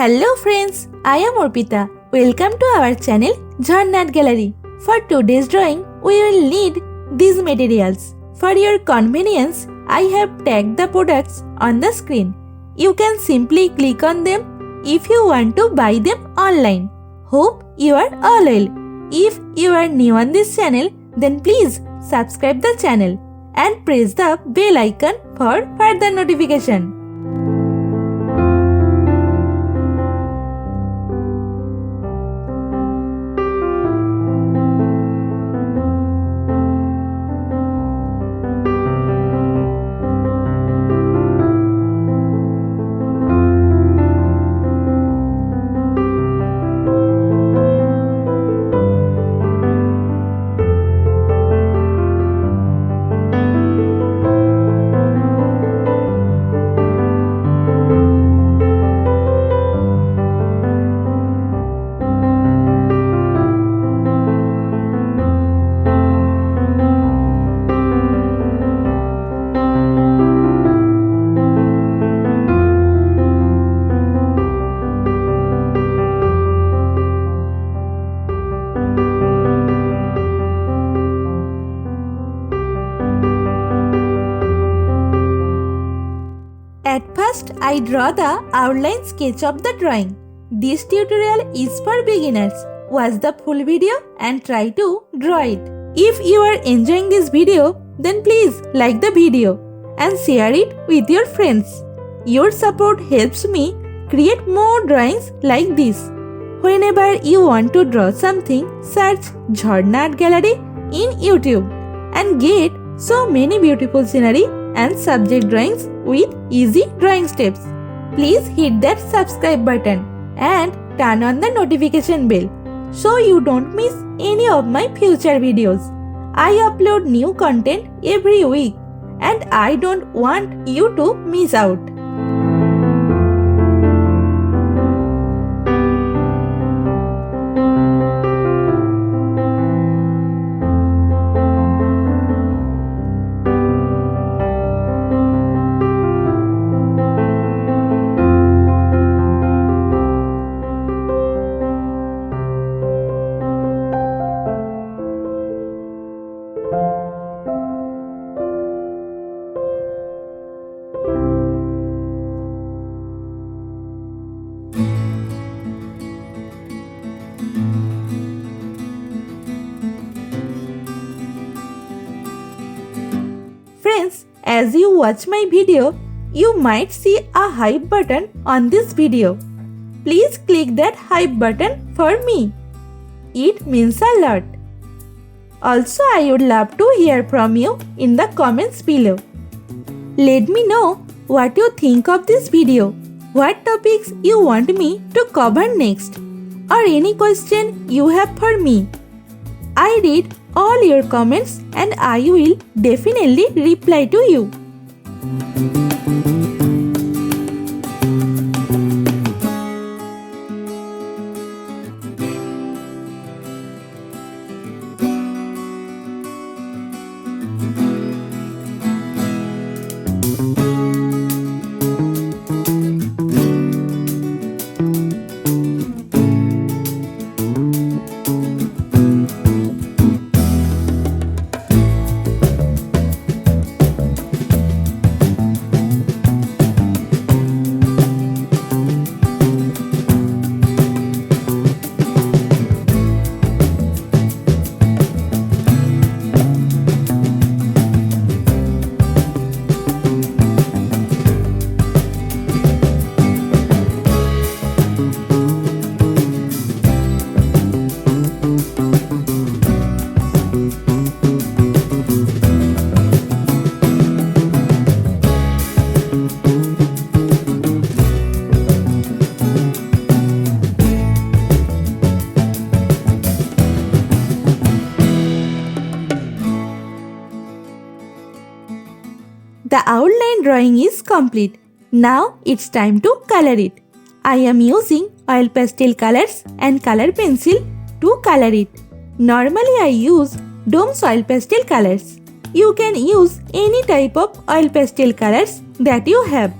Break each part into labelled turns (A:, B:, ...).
A: Hello friends, I am Arpita. Welcome to our channel Jharna Gallery. For today's drawing, we will need these materials. For your convenience, I have tagged the products on the screen. You can simply click on them if you want to buy them online. Hope you are all well. If you are new on this channel, then please subscribe the channel and press the bell icon for further notification. At first, I draw the outline sketch of the drawing. This tutorial is for beginners. Watch the full video and try to draw it. If you are enjoying this video, then please like the video and share it with your friends. Your support helps me create more drawings like this. Whenever you want to draw something, search Jharna Art Gallery in YouTube and get so many beautiful scenery and subject drawings with easy drawing steps. Please hit that subscribe button and turn on the notification bell so you don't miss any of my future videos. I upload new content every week and I don't want you to miss out. Friends, as you watch my video, you might see a hype button on this video. Please click that hype button for me. It means a lot. Also, I would love to hear from you in the comments below. Let me know what you think of this video, what topics you want me to cover next, or any question you have for me. I read all your comments and I will definitely reply to you. The outline drawing is complete. Now it's time to color it. I am using oil pastel colors and color pencil to color it. Normally I use Dome's oil pastel colors. You can use any type of oil pastel colors that you have.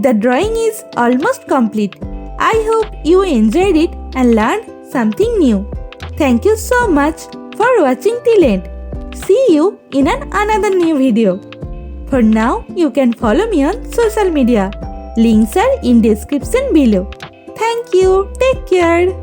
A: The drawing is almost complete. I hope you enjoyed it and learned something new. Thank you so much for watching till end. See you in another new video. For now, you can follow me on social media. Links are in description below. Thank you. Take care.